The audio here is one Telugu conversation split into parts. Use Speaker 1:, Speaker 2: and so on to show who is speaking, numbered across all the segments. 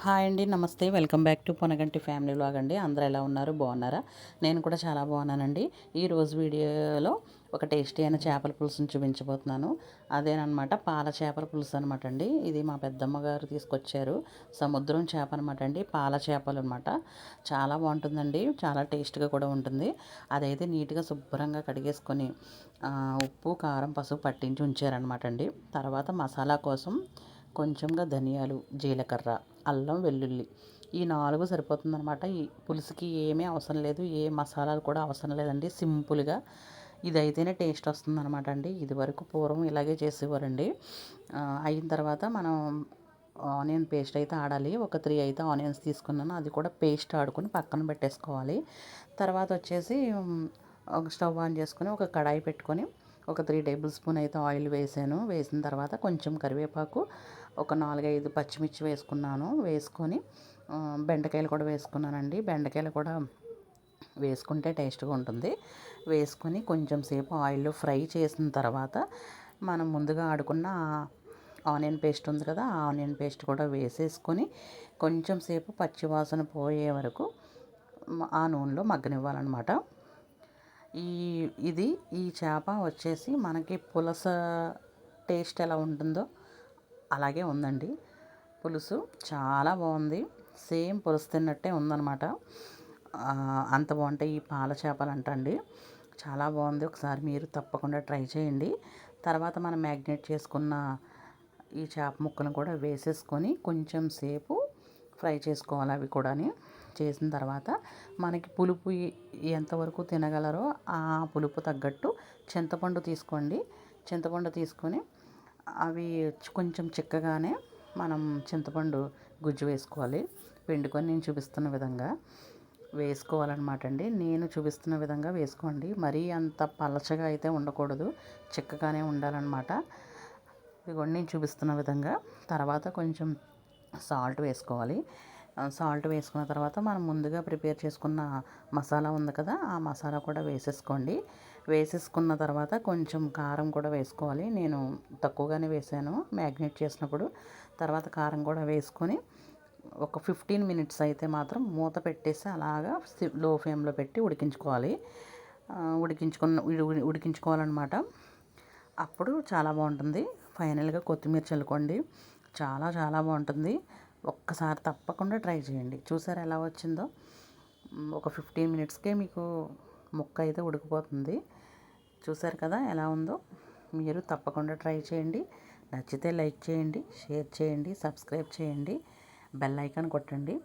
Speaker 1: హాయ్ అండి, నమస్తే. Welcome back to Ponaganti family vlog అండి. అందరూ ఎలా ఉన్నారు? బాగున్నారా? నేను కూడా చాలా బాగున్నానండి. ఈరోజు వీడియోలో ఒక టేస్టీ అయిన చేపల పులుసుని చూపించబోతున్నాను. అదేనమాట పాల చేపల పులుసు అనమాట అండి. ఇది మా పెద్దమ్మ గారు తీసుకొచ్చారు. సముద్రం చేప అనమాట అండి, పాల చేపలు అనమాట. చాలా బాగుంటుందండి, చాలా టేస్ట్గా కూడా ఉంటుంది. అదైతే నీట్గా శుభ్రంగా కడిగేసుకొని ఉప్పు, కారం, పసుపు పట్టించి ఉంచారనమాట అండి. తర్వాత మసాలా కోసం కొంచెంగా ధనియాలు, జీలకర్ర, అల్లం, వెల్లుల్లి ఈ 4 సరిపోతుందనమాట. ఈ పులుసుకి ఏమీ అవసరం లేదు, ఏ మసాలాలు కూడా అవసరం లేదండి. సింపుల్గా ఇదైతేనే టేస్ట్ వస్తుందన్నమాట అండి. ఇదివరకు పూర్వం ఇలాగే చేసేవారండి. అయిన తర్వాత మనం ఆనియన్ పేస్ట్ అయితే ఆడాలి. ఒక 3 అయితే ఆనియన్స్ తీసుకున్నాను, అది కూడా పేస్ట్ ఆడుకొని పక్కన పెట్టేసుకోవాలి. తర్వాత వచ్చేసి ఒక స్టవ్ ఆన్ చేసుకొని ఒక కడాయి పెట్టుకొని ఒక 3 టేబుల్ స్పూన్ అయితే ఆయిల్ వేసాను. వేసిన తర్వాత కొంచెం కరివేపాకు, ఒక 4-5 పచ్చిమిర్చి వేసుకున్నాను. వేసుకొని బెండకాయలు కూడా వేసుకున్నానండి. బెండకాయలు కూడా వేసుకుంటే టేస్ట్గా ఉంటుంది. వేసుకొని కొంచెం సేపు ఆయిల్లో ఫ్రై చేసిన తర్వాత మనం ముందుగా ఆడుకున్న ఆనియన్ పేస్ట్ ఉంది కదా, ఆ ఆనియన్ పేస్ట్ కూడా వేసేసుకొని కొంచెం సేపు పచ్చివాసన పోయే వరకు ఆ నూనెలో మగ్గనివ్వాలన్నమాట. ఈ చేప వచ్చేసి మనకి పులస టేస్ట్ ఎలా ఉంటుందో అలాగే ఉందండి. పులుసు చాలా బాగుంది, సేమ్ పులుసు తిన్నట్టే ఉందన్నమాట. అంత బాగుంటాయి ఈ పాల చేపలు అంటండి. చాలా బాగుంది, ఒకసారి మీరు తప్పకుండా ట్రై చేయండి. తర్వాత మనం మ్యాగ్నేట్ చేసుకున్న ఈ చేప ముక్కలను కూడా వేసేసుకొని కొంచెం సేపు ఫ్రై చేసుకోవాలి. అవి కూడా చేసిన తర్వాత మనకి పులుపు ఎంతవరకు తినగలరో ఆ పులుపు తగ్గట్టు చింతపండు తీసుకోండి. చింతపండు తీసుకొని అవి కొంచెం చిక్కగానే మనం చింతపండు గుజ్జు వేసుకోవాలి. పిండుకొని నేను చూపిస్తున్న విధంగా వేసుకోవాలన్నమాట అండి. నేను చూపిస్తున్న విధంగా వేసుకోండి. మరీ అంత పలచగా అయితే ఉండకూడదు, చిక్కగానే ఉండాలన్నమాట. ఇదిగోండి నేను చూపిస్తున్న విధంగా. తర్వాత కొంచెం సాల్ట్ వేసుకోవాలి. సాల్ట్ వేసుకున్న తర్వాత మనం ముందుగా ప్రిపేర్ చేసుకున్న మసాలా ఉంది కదా, ఆ మసాలా కూడా వేసేసుకోండి. వేసేసుకున్న తర్వాత కొంచెం కారం కూడా వేసుకోవాలి. నేను తక్కువగానే వేసాను మ్యాగ్నేట్ చేసినప్పుడు. తర్వాత కారం కూడా వేసుకొని ఒక 15 మినిట్స్ అయితే మాత్రం మూత పెట్టేసి అలాగా లో ఫ్లేమ్లో పెట్టి ఉడికించుకోవాలి. ఉడికించుకోవాలన్నమాట. అప్పుడు చాలా బాగుంటుంది. ఫైనల్గా కొత్తిమీర చల్లుకోండి. చాలా చాలా బాగుంటుంది. ఒక్కసారి తప్పకుండా ట్రై చేయండి. చూసారా ఎలా వచ్చిందో? ఒక 15 మినిట్స్కే మీకు ముక్క అయితే ఉడికిపోతుంది. చూసారు కదా ఎలా ఉందో? మీరు తప్పకుండా ట్రై చేయండి. నచ్చితే లైక్ చేయండి, షేర్ చేయండి, సబ్స్క్రైబ్ చేయండి, బెల్ ఐకాన్ కొట్టండి.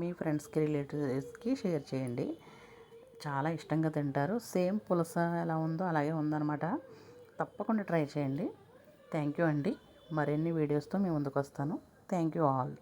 Speaker 1: మీ ఫ్రెండ్స్కి, రిలేటివ్స్కి షేర్ చేయండి. చాలా ఇష్టంగా తింటారు. సేమ్ పులస ఎలా ఉందో అలాగే ఉందన్నమాట. తప్పకుండా ట్రై చేయండి. థ్యాంక్ యూ అండి. మరిన్ని వీడియోస్తో మీ ముందుకు వస్తాను. Thank you all.